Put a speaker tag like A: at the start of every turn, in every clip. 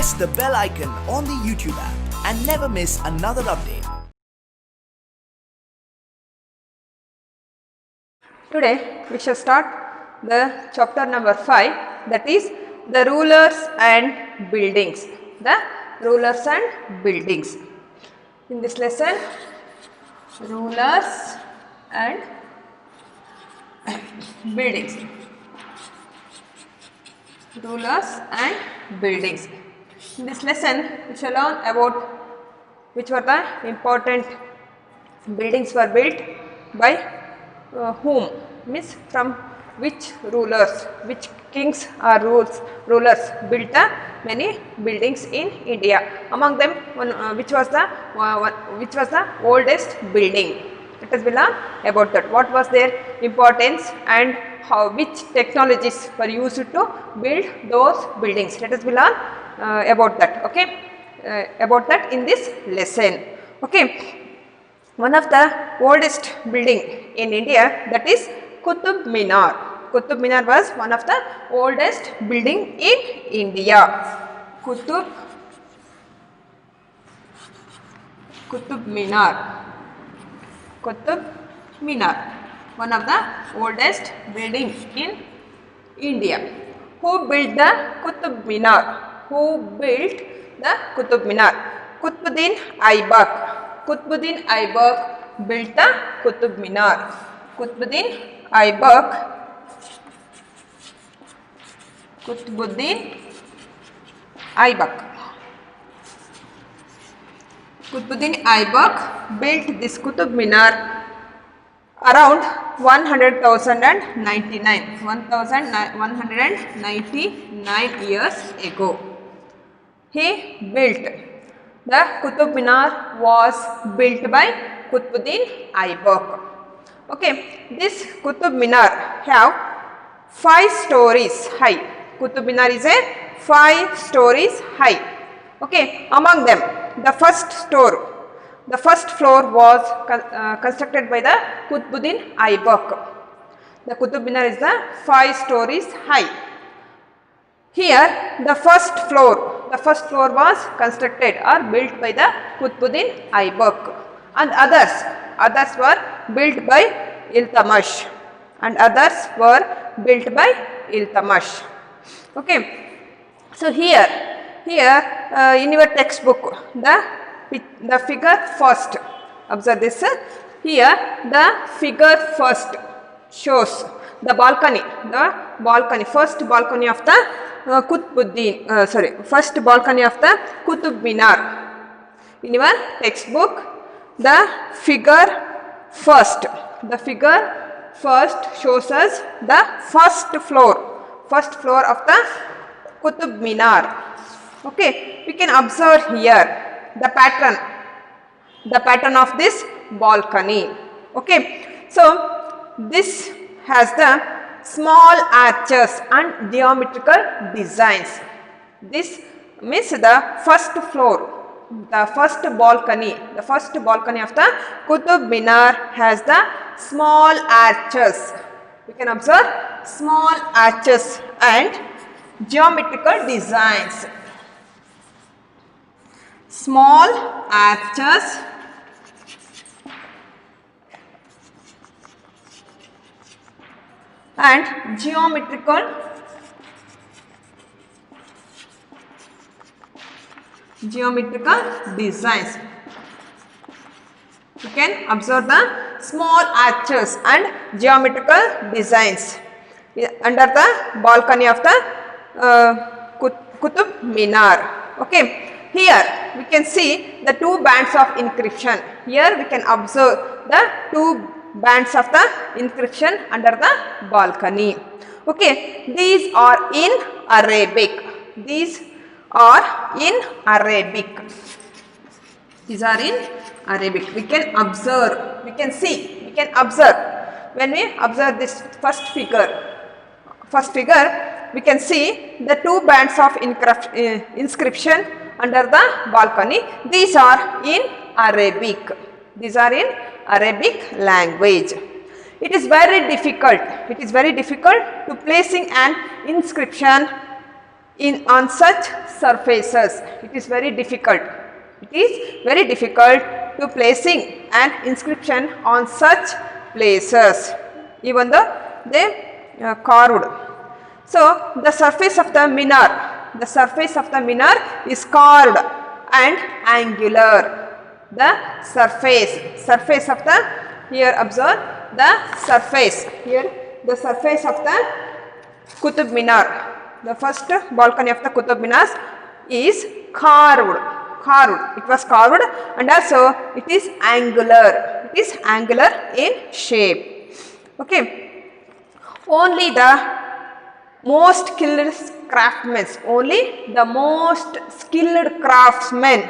A: press the bell icon on the YouTube app and never miss another update.
B: Today we shall start the chapter number 5, that is the rulers and buildings. The rulers and buildings. In this lesson, rulers and buildings. Rulers and buildings. In this lesson, we shall learn about which were the important buildings were built by whom, means from which rulers, which kings or rulers built the many buildings in India. Among them, which was the oldest building. Let us learn about that. What was their importance and which technologies were used to build those buildings. Let us learn about that. Okay, about that in this lesson. Okay, one of the oldest building in India, that is Qutub Minar. Qutub Minar was one of the oldest building in India. Qutub Minar. Qutub Minar, one of the oldest building in India. Who built the Qutub Minar? Who built the Qutub Minar? Qutbuddin Aibak. Qutbuddin Aibak built the Qutub Minar. Qutbuddin Aibak. Qutbuddin Aibak. Qutbuddin Aibak built this Qutub Minar around 1199 years ago. He built the Qutub Minar was built by Qutbuddin Aibak. Okay, this Qutub Minar have 5 stories high. Qutub Minar is a 5 stories high. Okay, among them, the first floor was constructed by the Qutbuddin Aibak. The Qutub Minar is the 5 stories high. Here, the first floor was constructed or built by the Qutbuddin Aibak, and others were built by Iltutmish, Okay, so here in your textbook, the figure first, observe this. Here the figure first shows the balcony, first balcony of the first balcony of the Qutub Minar. In your textbook, the figure first shows us the first floor of the Qutub Minar. Okay, we can observe here the pattern of this balcony. Okay, so this has the small arches and geometrical designs. This means the first floor, the first balcony of the Qutub Minar has the small arches. We can observe small arches and geometrical designs. Small arches and geometrical designs. You can observe the small arches and geometrical designs under the balcony of the Qutub Minar. Okay, here we can see the 2 bands of inscription. Here we can observe the 2 bands of the inscription under the balcony. Okay, these are in Arabic. These are in Arabic. We can observe, we can see, we can observe. When we observe this first figure, we can see the 2 bands of inscription under the balcony. These are in Arabic. These are in Arabic language. It is very difficult to placing an inscription on such surfaces. It is very difficult. It is very difficult to placing an inscription on such places, even though they carved. So the surface of the minar, the surface of the minar is carved and angular. The surface of the, here observe the surface, here the surface of the Qutub Minar, the first balcony of the Qutub Minar is carved. It was carved and also it is angular. It is angular in shape. Okay. Only the most skilled craftsmen, only the most skilled craftsmen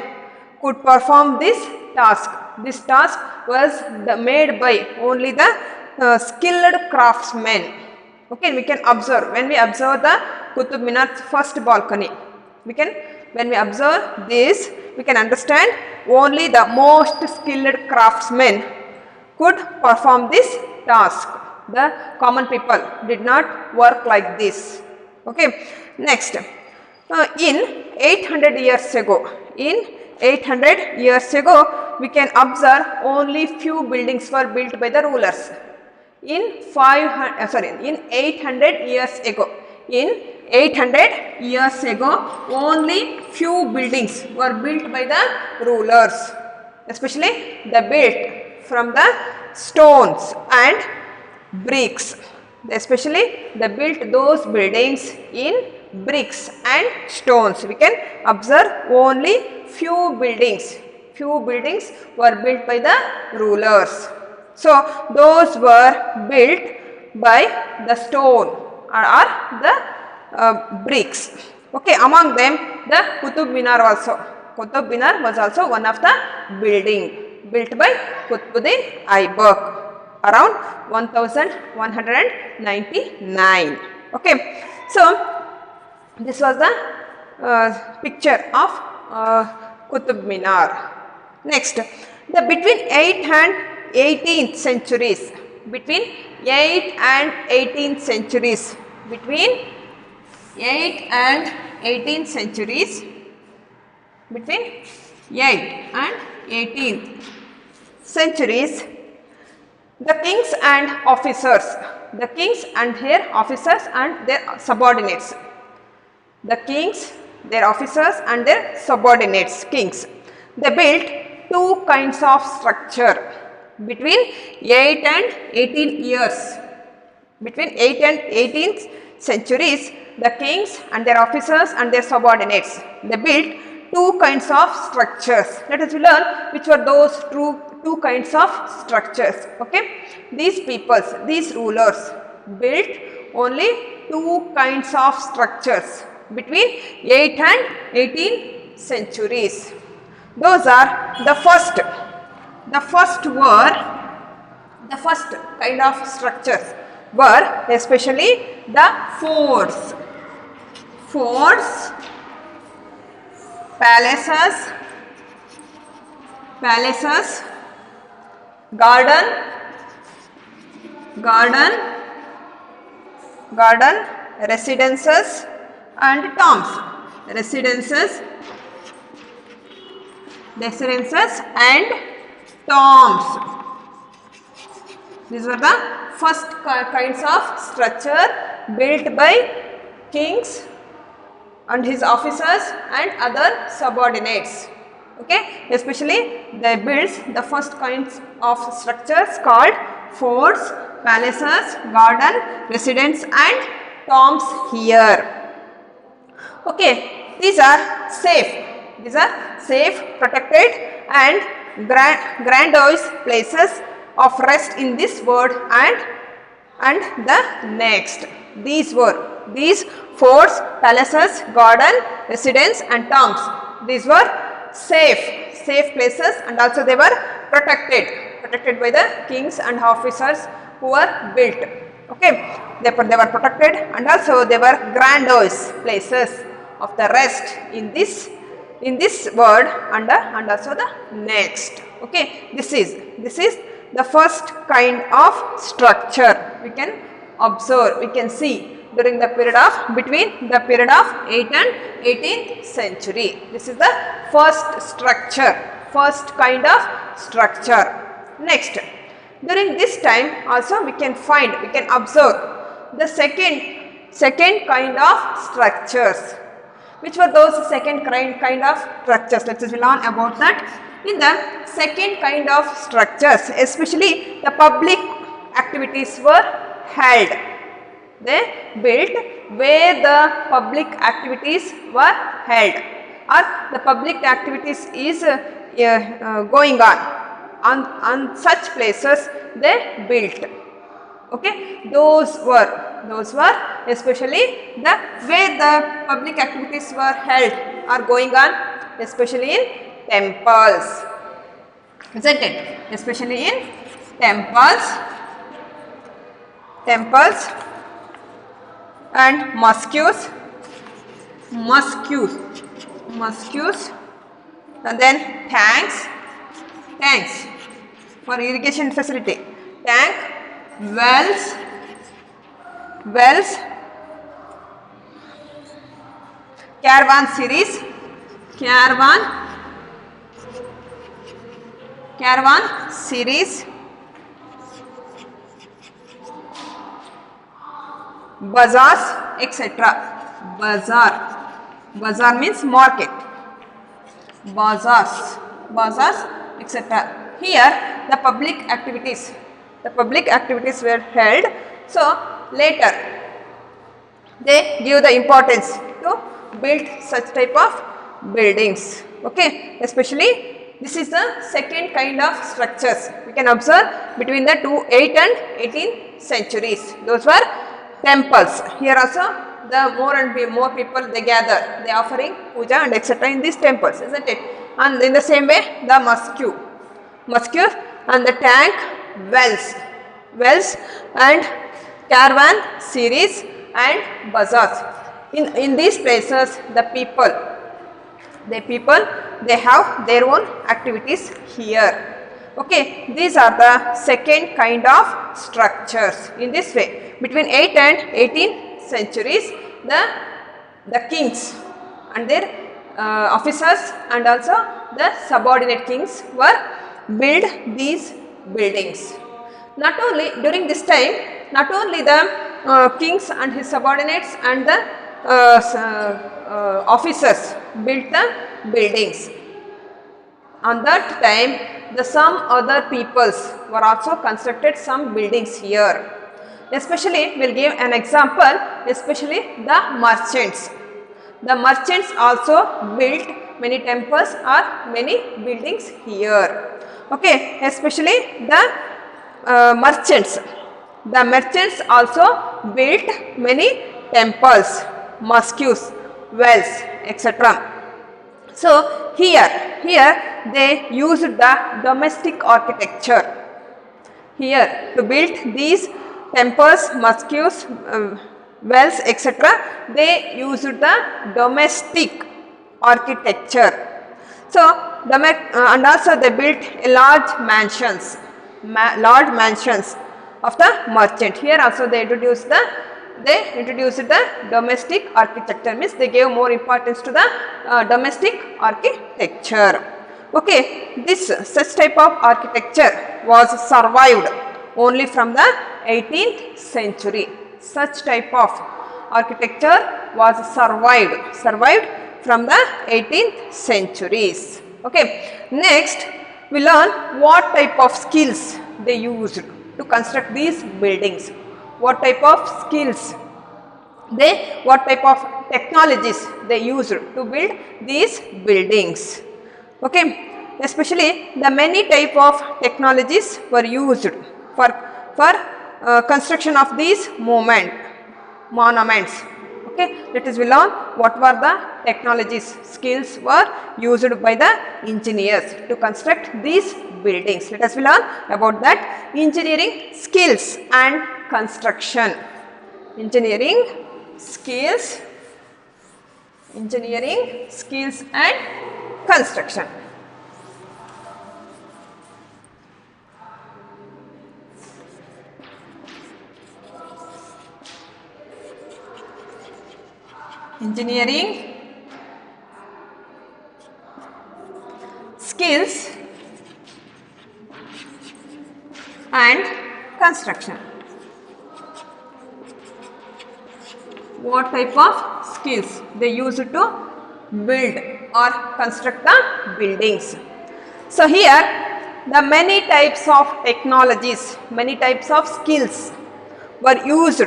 B: could perform this task. This task was made by only the skilled craftsmen. Okay, we can observe, when we observe the Qutub Minar's first balcony, when we observe this, we can understand only the most skilled craftsmen could perform this task. The common people did not work like this. Okay, next, in 800 years ago, we can observe only few buildings were built by the rulers. In 800 years ago, only few buildings were built by the rulers, especially they built from the stones and bricks. Especially they built those buildings in bricks and stones. We can observe only few buildings were built by the rulers. So those were built by the stone or the bricks. Okay, among them the Qutub Minar also. Qutub Minar was also one of the building built by Qutbuddin Aibak around 1199. Okay, so this was the picture of Qutub Minar. Next, between 8th and 18th centuries, between 8th and 18th centuries, between 8th and 18th centuries, between 8th and 18th centuries, the kings and officers, the kings and their officers and their subordinates, the kings, their officers and their subordinates, kings, they built two kinds of structure between 8 and 18 years. Between 8 and 18th centuries, the kings and their officers and their subordinates, they built two kinds of structures. Let us learn which were those two kinds of structures. Okay, these peoples, these rulers built only two kinds of structures between 8 and 18th centuries. Those are the first kind of structures were especially the forts, palaces, garden, residences and tombs, residences and tombs. These were the first kinds of structure built by kings and his officers and other subordinates. Okay, especially they built the first kinds of structures called forts, palaces, garden, residence and tombs here. Okay, these are safe, protected and grandiose places of rest in this world and the next. These forts, palaces, garden, residence and tombs, these were safe places and also they were protected by the kings and officers who were built. Okay, therefore they were protected and also they were grandiose places of the rest in this world and also the next. Okay, this is the first kind of structure we can observe, we can see during the period of between the period of 8th and 18th century. This is the first structure, first kind of structure. Next, during this time also we can observe the second kind of structures. Which were those second kind of structures? Let us learn about that. In the second kind of structures, especially the public activities were held. They built where the public activities were held, or the public activities is going on such places they built. Okay, those were especially the where the public activities were held or going on, especially in temples, isn't it? Especially in temples and mosques, and then tanks for irrigation facility, tank, wells, caravan series, bazaars, etc. Bazaar means market. Bazaars, etc. Here the public activities were held. So later they give the importance to build such type of buildings. Okay, especially this is the second kind of structures we can observe between the 8th and 18th centuries. Those were temples. Here also the more people they gather, they offering puja and etc. in these temples, isn't it? And in the same way the mosque and the tank, wells and caravan series and bazaars. In these places the people they have their own activities here. Okay, these are the second kind of structures. In this way, between 8th and 18th centuries, the kings and their officers and also the subordinate kings were build these buildings. Not only during this time, not only the kings and his subordinates and the officers built the buildings. On that time, some other peoples were also constructed some buildings here. Especially, we will give an example, especially the merchants. The merchants also built many temples or many buildings here. Okay, especially the merchants. The merchants also built many temples, mosques, wells, etc. So here they used the domestic architecture. Here to build these temples, mosques, wells, etc. They used the domestic architecture. So and also they built large mansions of the merchant. Here also they introduced the domestic architecture, means they gave more importance to the domestic architecture. Okay, this such type of architecture was survived only from the 18th century. Such type of architecture was survived from the 18th centuries. Okay, next we learn what type of skills they used to construct these buildings. What type of skills what type of technologies they used to build these buildings. Okay, especially the many type of technologies were used for construction of these monuments. Okay, let us learn what were the technologies, skills were used by the engineers to construct these buildings. Let us learn about that. Engineering skills and construction. Engineering skills and construction. engineering skills and construction. What type of skills they use to build or construct the buildings? So here the many types of technologies, many types of skills were used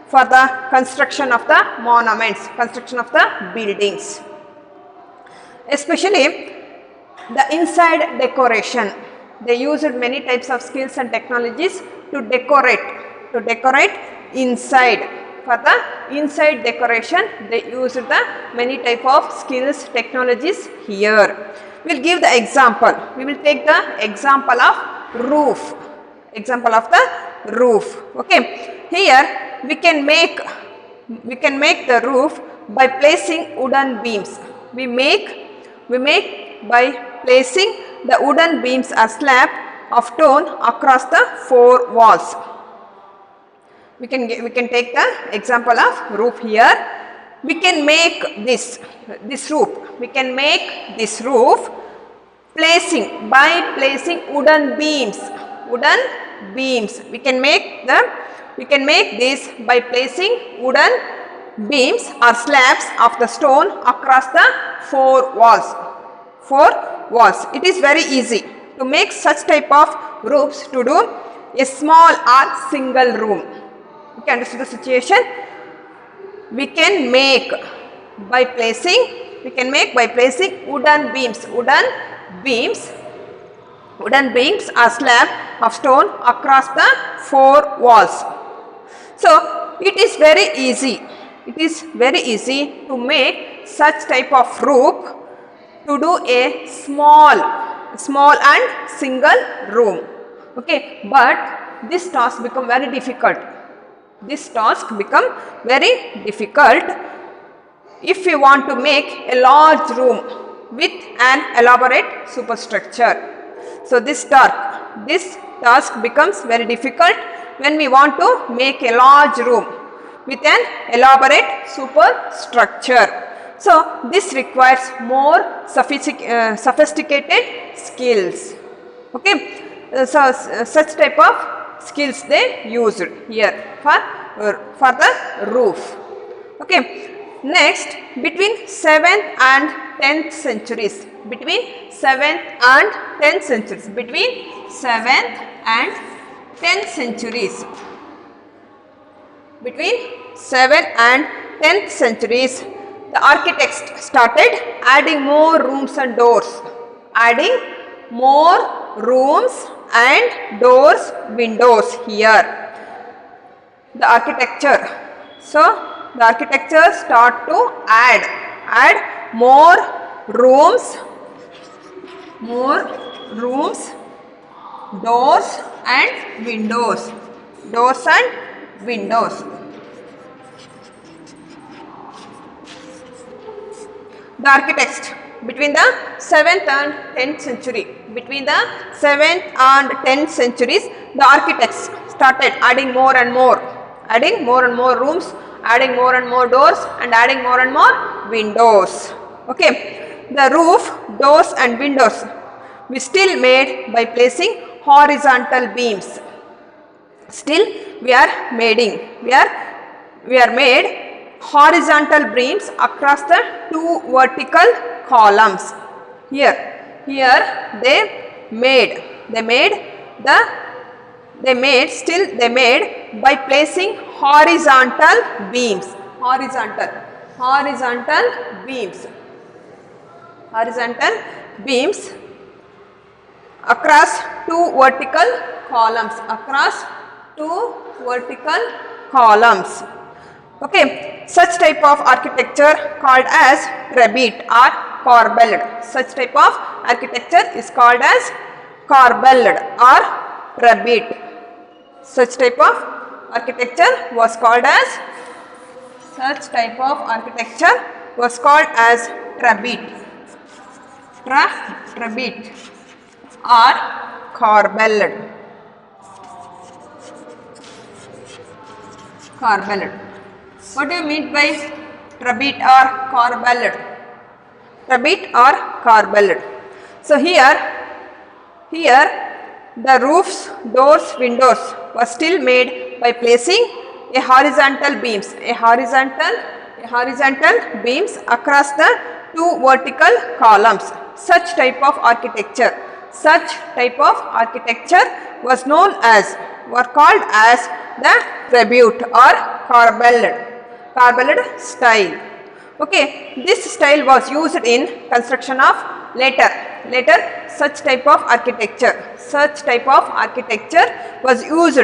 B: for the construction of the monuments, construction of the buildings. Especially the inside decoration. They used many types of skills and technologies to decorate inside. For the inside decoration, they used the many type of skills, technologies here. We will give the example. We will take the example of roof. Example of the roof. Okay. Here we can make the roof by placing wooden beams. We make by placing the wooden beams or slab of stone across the 4 walls. We can take the example of roof here. We can make this roof. We can make this roof by placing wooden beams. Wooden beams. We can make this by placing wooden beams or slabs of the stone across the 4 walls. 4 walls. It is very easy to make such type of roofs to do a small or single room. You can understand the situation. We can make by placing wooden beams or slab of stone across the 4 walls. So it is very easy. It is very easy to make such type of roof to do a small and single room. Okay, but this task become very difficult. If you want to make a large room with an elaborate superstructure. So this task becomes very difficult when we want to make a large room with an elaborate superstructure. So this requires more sophisticated skills. Okay, so such type of skills they used here for the roof. Okay, next between 7th and 10th centuries. Between 7th and 10th centuries. Between 7th and 10th centuries. Between 7th and 10th centuries, the architects started adding more rooms and doors. Adding more rooms and doors, windows here. The architecture. So the architecture start to add more rooms, doors and windows. Doors and windows. The architects between the 7th and 10th century. Between the 7th and 10th centuries, the architects started adding more and more rooms, adding more and more doors and adding more and more windows. Okay, the roof, doors and windows we still made by placing horizontal beams. Still we are made horizontal beams across the 2 vertical columns. Here they made by placing horizontal beams. Horizontal beams across 2 vertical columns. Okay, such type of architecture called as trebete or corbelled. Such type of architecture is called as corbelled or trebete. Such type of architecture was called as trebete. Trebete or corbelled. What do you mean by trabete or corbelled? Trabete or corbelled. So here the roofs, doors, windows were still made by placing a horizontal beams across the two vertical columns. Such type of architecture were called as the trabete or corbelled style. Okay, this style was used in construction of later such type of architecture was used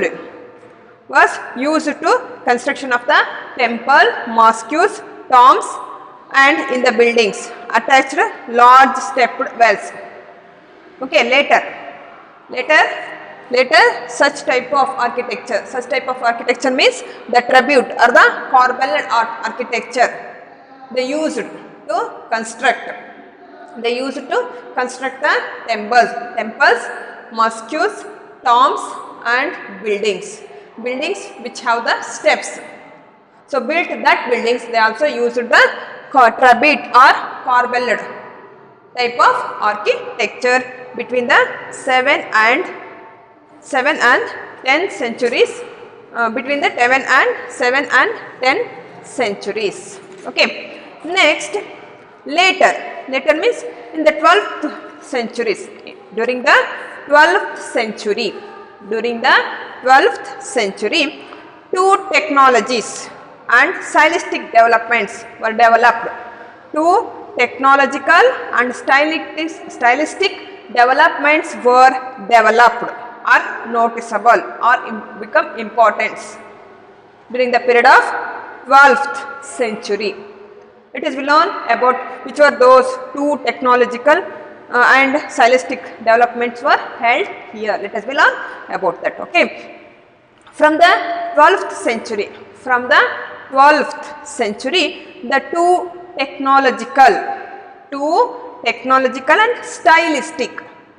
B: to construction of the temple, mosques, tombs, and in the buildings attached large stepped wells. Okay, later such type of architecture means the trabete or the corbelled architecture they used to construct the temples, mosques, tombs, and buildings which have the steps. So built that buildings, they also used the trabete or corbelled type of architecture between the 7 and 10 centuries. Between the 7 and 10 centuries. Okay. Next, later means in the 12th centuries. During the 12th century, two technologies and stylistic developments were developed. Two technological and stylistic developments were developed or noticeable or become important during the period of 12th century. It is known about which were those two technological and stylistic developments were held here. Let us learn about that. Okay. From the 12th century, the two technological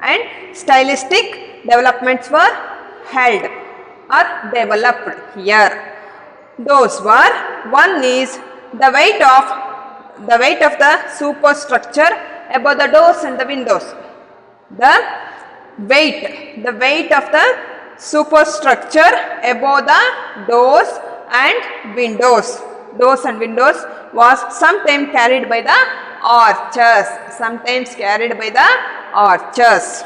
B: and stylistic developments were held or developed here. Those were, one is the weight of the superstructure above the doors and the windows. The weight of the superstructure above the doors and windows was sometimes carried by the archers.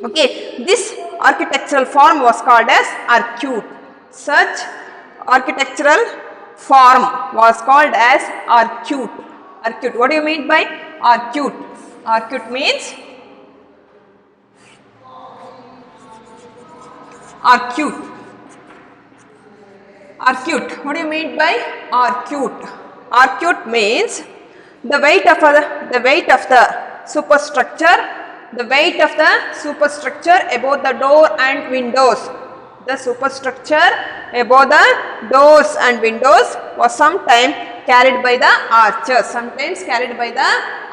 B: Okay, this architectural form was called as arcute. Such architectural form was called as arcute. What do you mean by arcute? Arcute means arcute. What do you mean by arcute? Arcute means the weight of the superstructure above the door and windows. The superstructure above the doors and windows was sometimes carried by the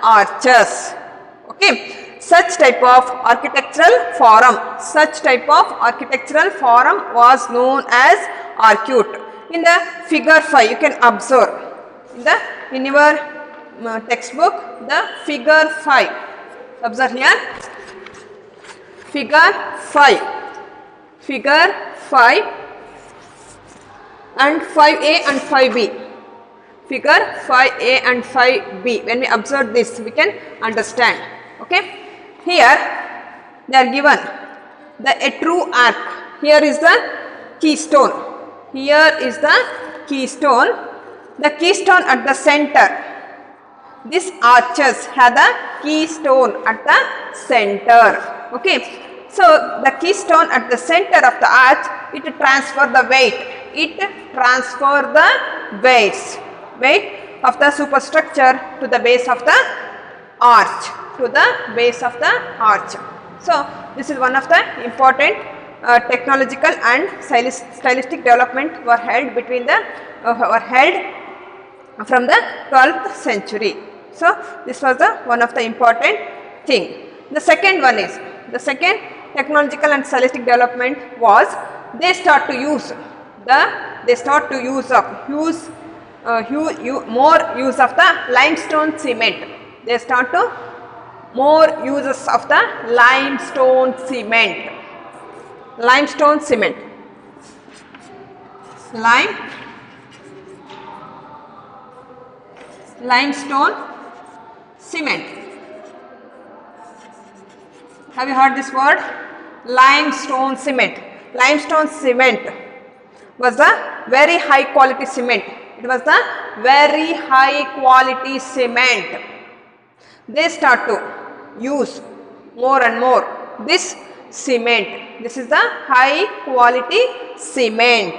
B: archers. Okay. Such type of architectural form was known as arcute. In the figure 5, you can observe in your textbook the figure 5. Observe here, figure 5 and 5a and 5b. Figure 5a and 5b. When we observe this, we can understand. Okay. Here they are given a true arc. Here is the keystone. The keystone at the center. These arches have the keystone at the center. Okay. So the keystone at the center of the arch, it transfer the weight. Weight of the superstructure to the base of the arch. So this is one of the important technological and stylistic development were held from the 12th century. So this was one of the important thing. The second technological and stylistic development was they start to use the they start to more use of the limestone cement. They start to more uses of the limestone cement. Limestone cement. Limestone cement. Have you heard this word? Limestone cement. Limestone cement was the very high quality cement. It was the very high quality cement. They start to use more and more this cement. This is the high quality cement.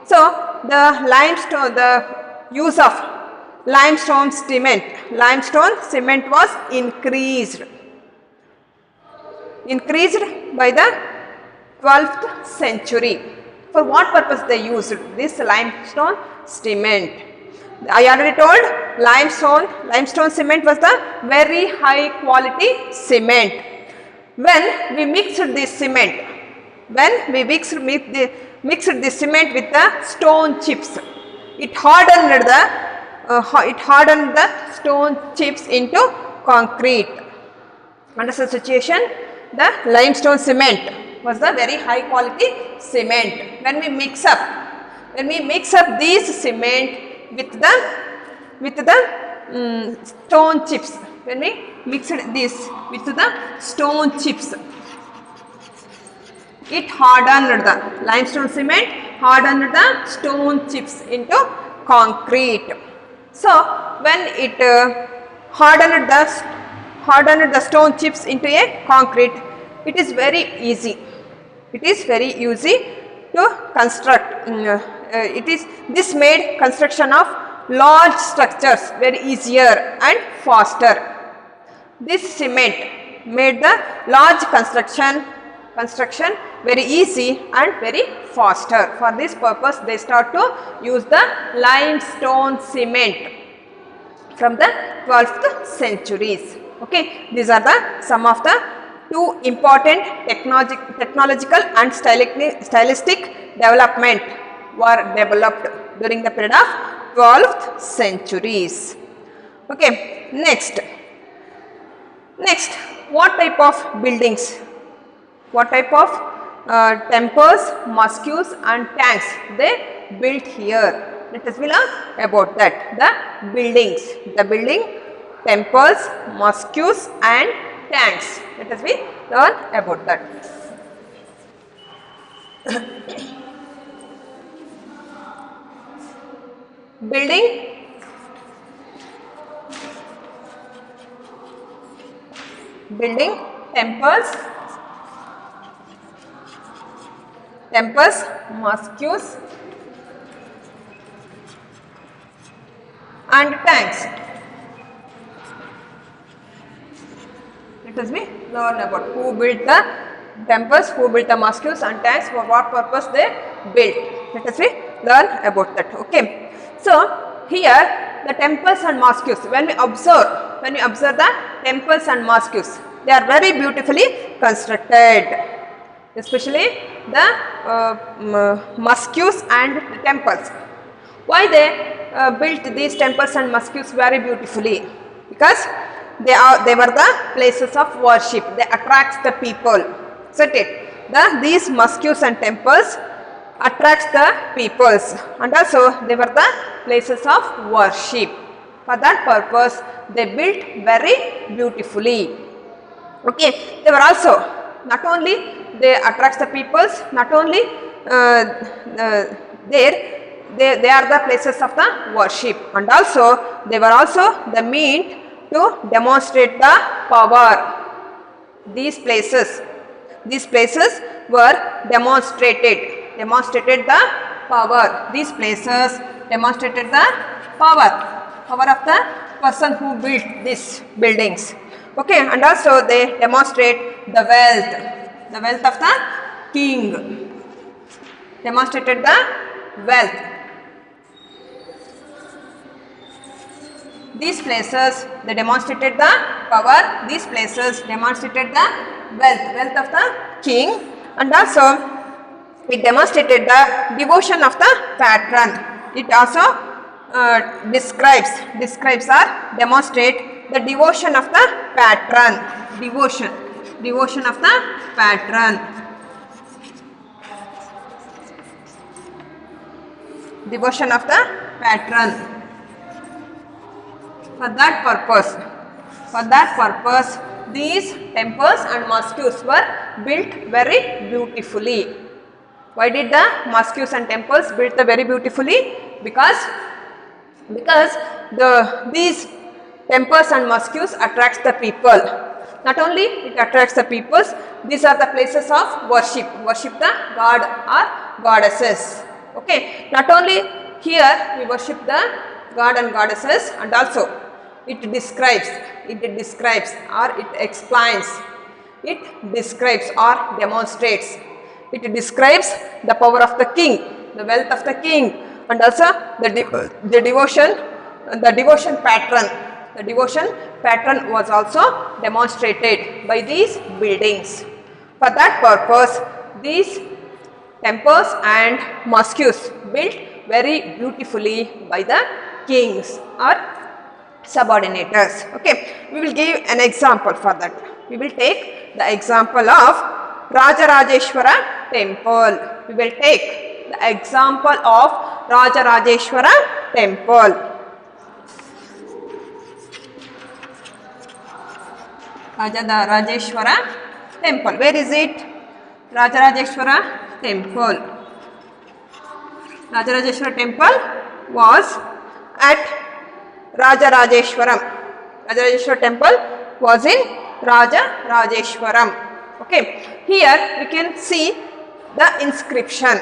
B: So the use of limestone cement was increased by the 12th century. For what purpose they used this limestone cement? I already told limestone cement was the very high quality cement. When we mixed this cement with the stone chips, it hardened the stone chips into concrete. Under such situation, the limestone cement was the very high quality cement. When we mix up these cement with the stone chips, when we mixed this with the stone chips, it hardened the limestone cement, hardened the stone chips into concrete. So when it hardened the stone chips into a concrete, it is very easy. It is very easy to construct. This made construction of large structures very easier and faster. This cement made the large construction very easy and very faster. For this purpose, they start to use the limestone cement from the 12th centuries. Okay, these are some of the two important technological and stylistic development were developed during the period of 12th centuries. Okay, next, what type of buildings? What type of temples, mosques and tanks they built here? Let us learn about that. The building, temples, mosques and tanks. Let us learn about that. Building, temples, mosques and tanks. Let us learn about who built the temples, who built the mosques and tanks, for what purpose they built. Let us learn about that. Okay. So here the temples and mosques, when we observe the temples and mosques, they are very beautifully constructed. Especially the mosques and the temples. Why they built these temples and mosques very beautifully? Because they were the places of worship. They attract the people. Isn't it? These mosques and temples attracts the peoples, and also they were the places of worship. For that purpose, they built very beautifully. Okay, they were also not only they attracts the peoples, not only they are the places of the worship, and also they were also the means to demonstrate the power. These places were demonstrated the power. These places demonstrated the power of the person who built these buildings. Okay, and also they demonstrate the wealth of the king. Demonstrated the wealth. These places they demonstrated the power. These places demonstrated the wealth of the king, and also It demonstrated the devotion of the patron. It also describes or demonstrate the devotion of the patron. Devotion of the patron. Devotion of the patron. For that purpose, these temples and mosques were built very beautifully. Why did the mosques and temples built very beautifully? Because these temples and mosques attracts the people. Not only it attracts the peoples, these are the places of worship the god or goddesses. Okay, not only here we worship the god and goddesses, and also it describes or it explains, it describes or demonstrates, it describes the power of the king, the wealth of the king, and also the devotion patron. The devotion patron was also demonstrated by these buildings. For that purpose, these temples and mosques built very beautifully by the kings or subordinators. Okay, we will give an example for that. We will take the example of Rajarajeshwara temple. We will take the example of Rajarajeshwara temple. Rajarajeshwara temple. Where is it? Rajarajeshwara temple. Rajarajeshwara temple was at Rajarajeshwaram. Rajarajeshwara temple was in Rajarajeshwaram. Okay. Here we can see the inscription.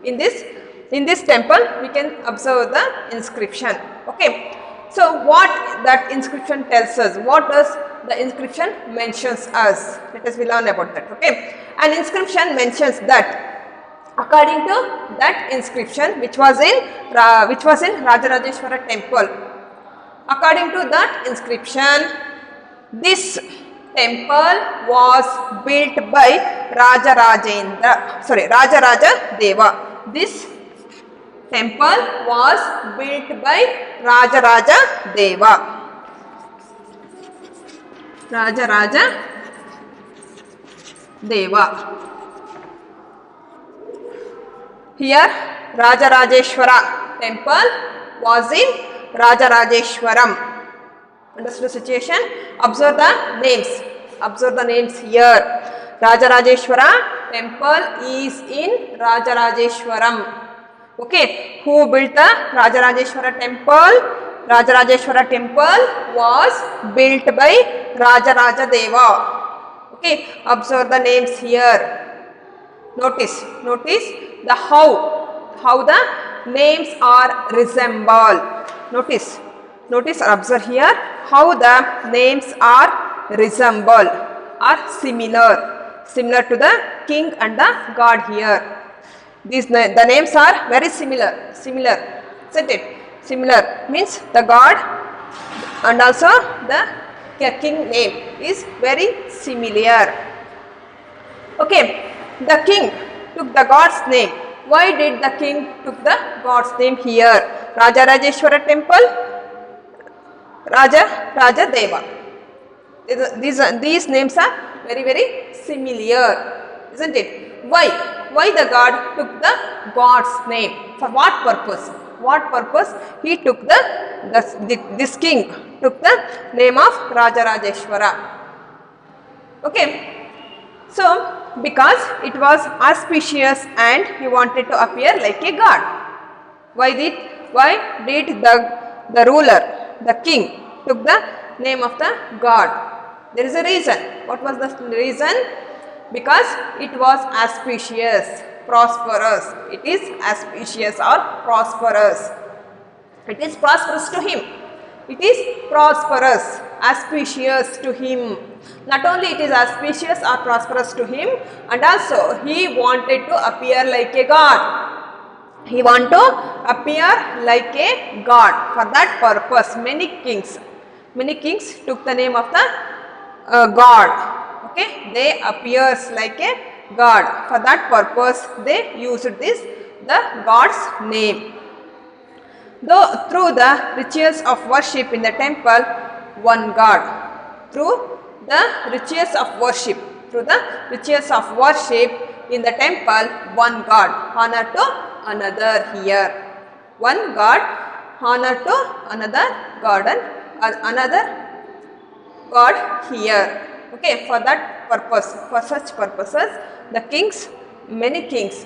B: In this temple we can observe the inscription. Okay. So what that inscription tells us? What does the inscription mentions us? Let us learn about that. Okay. An inscription mentions that according to that inscription which was in Rajarajeshwara temple. According to that inscription, this temple was built by Rajaraja Deva. This temple was built by Rajaraja Deva. Rajaraja Deva. Here Rajarajeshwara temple was in Rajarajeshwaram. Understood the situation? Observe the names. Observe the names here. Rajarajeshwara temple is in Rajarajeshwaram. Okay, who built the Rajarajeshwara temple? Rajarajeshwara temple was built by Rajaraja Deva. Okay, observe the names here. Notice the how the names are resemble. Notice or observe here how the names are resemble or similar to the king and the god here. The names are very similar, isn't it? Similar means the god and also the king name is very similar. Okay, the king took the god's name. Why did the king took the god's name here? Rajarajeshwara temple, Raja Deva. These names are very similar, isn't it? Why the god took the god's name? For what purpose? What purpose he took this king took the name of Rajarajeshwara? Okay, so because it was auspicious and he wanted to appear like a god. Why did the ruler, the king, took the name of the god? There is a reason. What was the reason? Because it was auspicious, prosperous. It is auspicious or prosperous. It is prosperous to him. It is prosperous, auspicious to him. Not only it is auspicious or prosperous to him, and also he wanted to appear like a god. He wanted to appear like a god. For that purpose, many kings took the name of the god. Okay, they appears like a God. For that purpose they used this, the God's name. Though through the rituals of worship in the temple, one God. Through the rituals of worship, in the temple, one God. Honor to another here. One God, honor to another God and another God here. Okay, for that purpose, for such purposes, the kings, many kings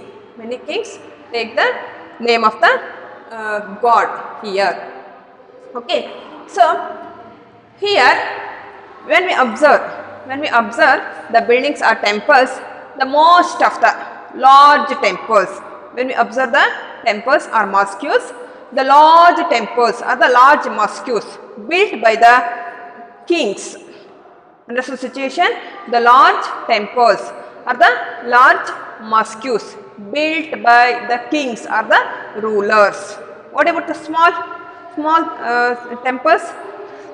B: take the name of the God here. Okay, so here when we observe the buildings or temples, the most of the large temples, when we observe the temples or mosques, the large temples or the large mosques built by the kings. Understood situation? The large temples or the large mosques built by the kings or the rulers. What about the small temples?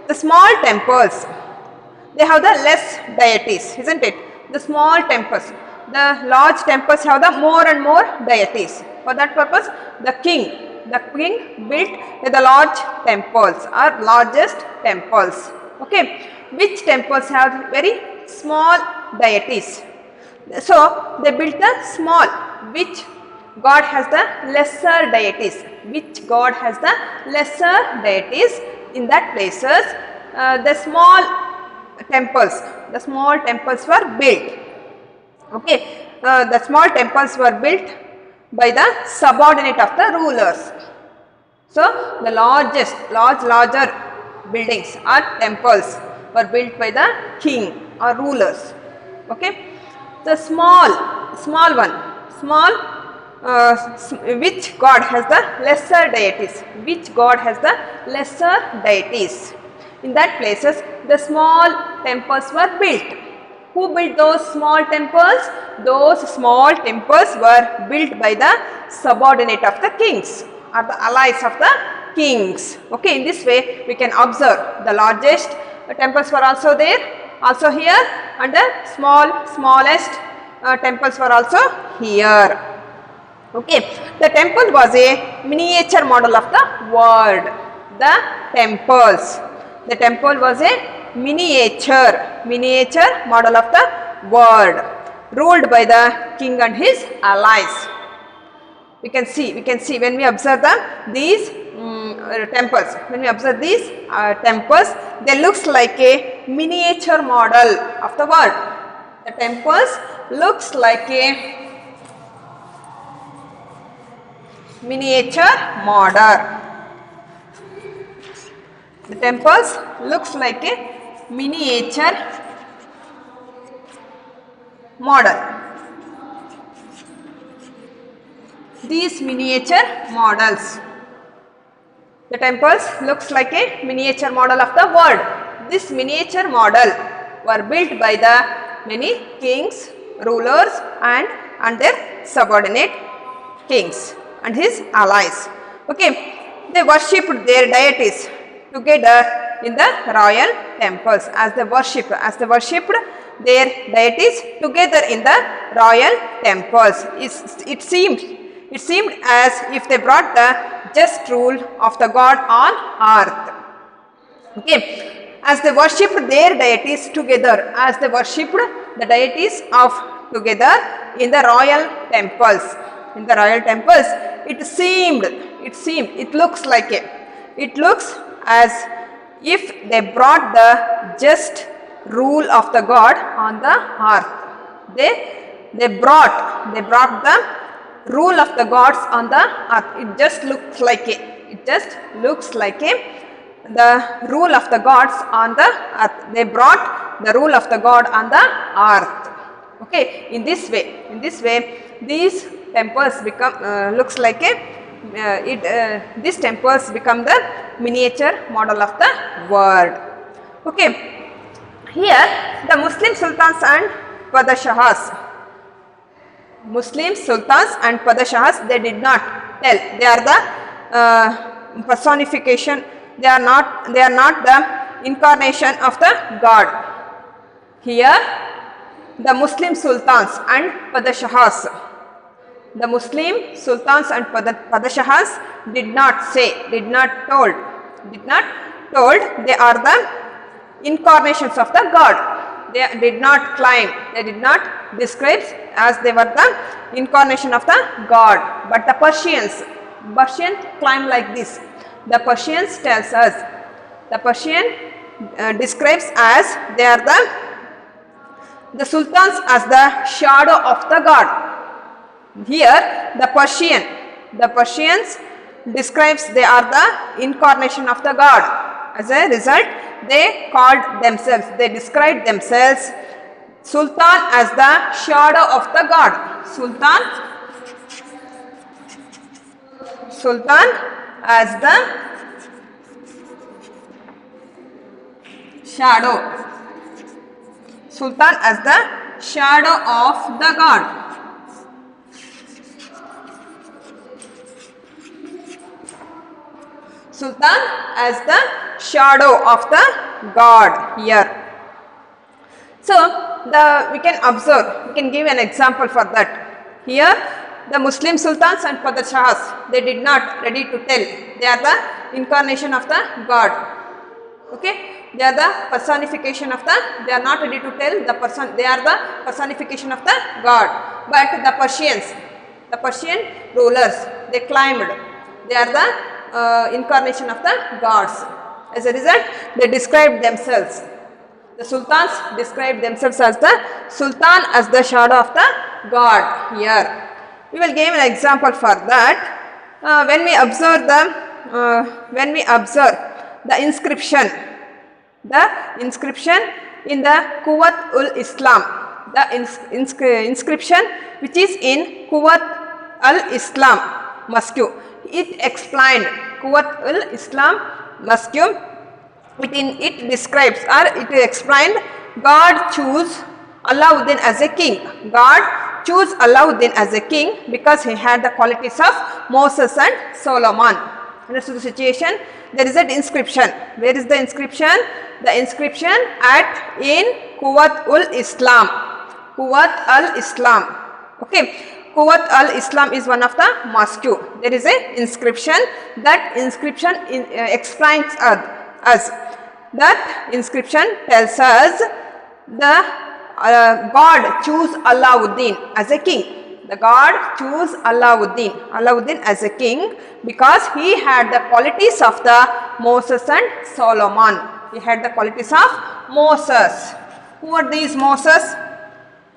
B: The small temples, they have the less deities, isn't it? The small temples. The large temples have the more and more deities. For that purpose, the king built the large temples or largest temples. Okay, which temples have very small deities? So they built the small, which God has the lesser deities. In that places, the small temples were built. Okay, the small temples were built by the subordinate of the rulers. So the larger buildings or temples were built by the king or rulers. Okay, the small one, which God has the lesser deities. In that places, the small temples were built. Who built those small temples? Those small temples were built by the subordinate of the kings or the allies of the kings. Okay, in this way we can observe the largest temples were also there, also here, and the smallest temples were also here. Okay, the temple was a miniature model of the world. The temple was a miniature model of the world, ruled by the king and his allies. We can see when we observe these temples. When we observe these temples, they looks like a miniature model of the world. The temples looks like a miniature model. The temples looks like a miniature model. These miniature models. The temples looks like a miniature model of the world. This miniature model were built by the many kings, rulers and their subordinate kings and his allies. Okay, they worshipped their deities together in the royal temples. As they worshipped their deities together in the royal temples. It seemed as if they brought the just rule of the God on earth. Okay, as they worshipped their deities together, it looks as if they brought the just rule of the God on the earth. They brought the rule of the gods on the earth. It just looks like the rule of the gods on the earth. They brought the rule of the God on the earth. Okay, in this way these temples become these temples become the miniature model of the world. Okay, here the Muslim sultans and Padshahs, they did not tell. They are the personification. They are not the incarnation of the God. Here the Muslim sultans and padshahs. The Muslim sultans and padshahs did not told, they are the incarnations of the God. They did not claim, they did not describe as they were the incarnation of the God. But the Persians claim like this. The Persians tells us, the Persian describes as they are the sultans as the shadow of the God. Here the Persians describes they are the incarnation of the God. As a result, they described themselves Sultan as the shadow of the God. Sultan as the shadow. Sultan as the shadow of the God. Sultan as the shadow of the God here. So we can observe, we can give an example for that. Here the Muslim sultans and padshahs, they did not ready to tell they are the incarnation of the God. Okay, they are the personification of the, they are not ready to tell they are the personification of the God. But the Persian rulers, they claimed they are the incarnation of the gods. As a result, they described themselves. The sultans described themselves as the Sultan as the shadow of the God here. We will give an example for that. When we observe the inscription in the Quwwat ul Islam, the inscription which is in Quwwat al Islam Mosque, it explained Quwwat ul Islam Mosque. It describes or it explained God chose Alauddin as a king. God chose Alauddin as a king because he had the qualities of Moses and Solomon. Understood the situation? There is an inscription. Where is the inscription? The inscription in Quwwat ul Islam. Quwwat al Islam. Okay. Quwwat al Islam is one of the mosque. There is a inscription. That inscription explains us. That inscription tells us the God chose Alauddin as a king. The God chose Alauddin as a king because he had the qualities of the Moses and Solomon. He had the qualities of Moses. Who are these Moses?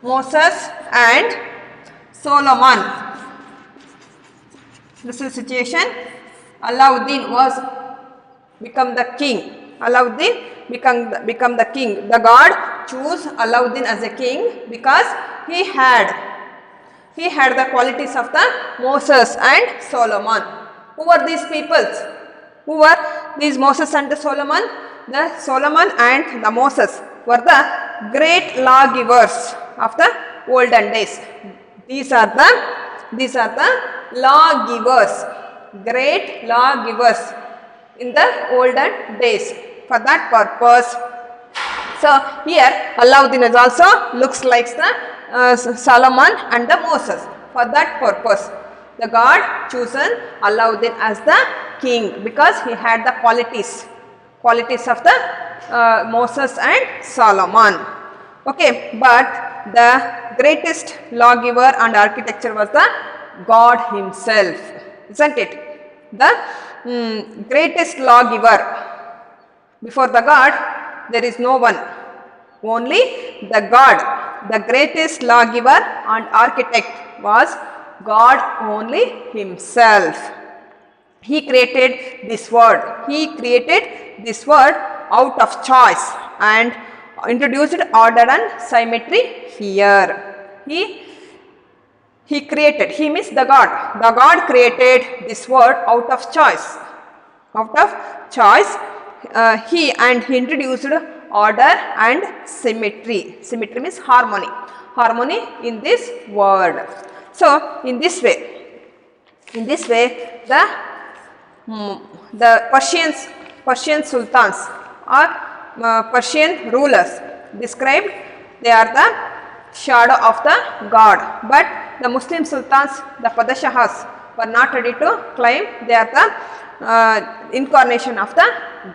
B: Moses and Solomon. This is the situation. Alauddin was become the king. Alauddin become the king. The God chose Alauddin as a king because he had the qualities of the Moses and Solomon. Who were these peoples? Who were these Moses and the Solomon? The Solomon and the Moses were the great lawgivers of the olden days. These are the lawgivers, great lawgivers in the olden days. For that purpose, so here Alauddin is also looks like the Solomon and the Moses. For that purpose, the God chosen Alauddin as the king because he had the qualities of the Moses and Solomon. Okay, but the greatest lawgiver and architecture was the God himself, isn't it? The greatest lawgiver. Before the God, there is no one. Only the God, the greatest lawgiver and architect was God only himself. He created this world. He created this world out of choice and introduced order and symmetry here. He means the God. The God created this world out of choice. He introduced order and symmetry. Symmetry means harmony. Harmony in this world. So in this way, the Persian sultans or Persian rulers described they are the shadow of the god, but the Muslim sultans, the Padashahas, were not ready to claim they are the incarnation of the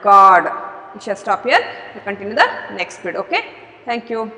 B: god. We shall stop here. We continue the next video. Okay, thank you.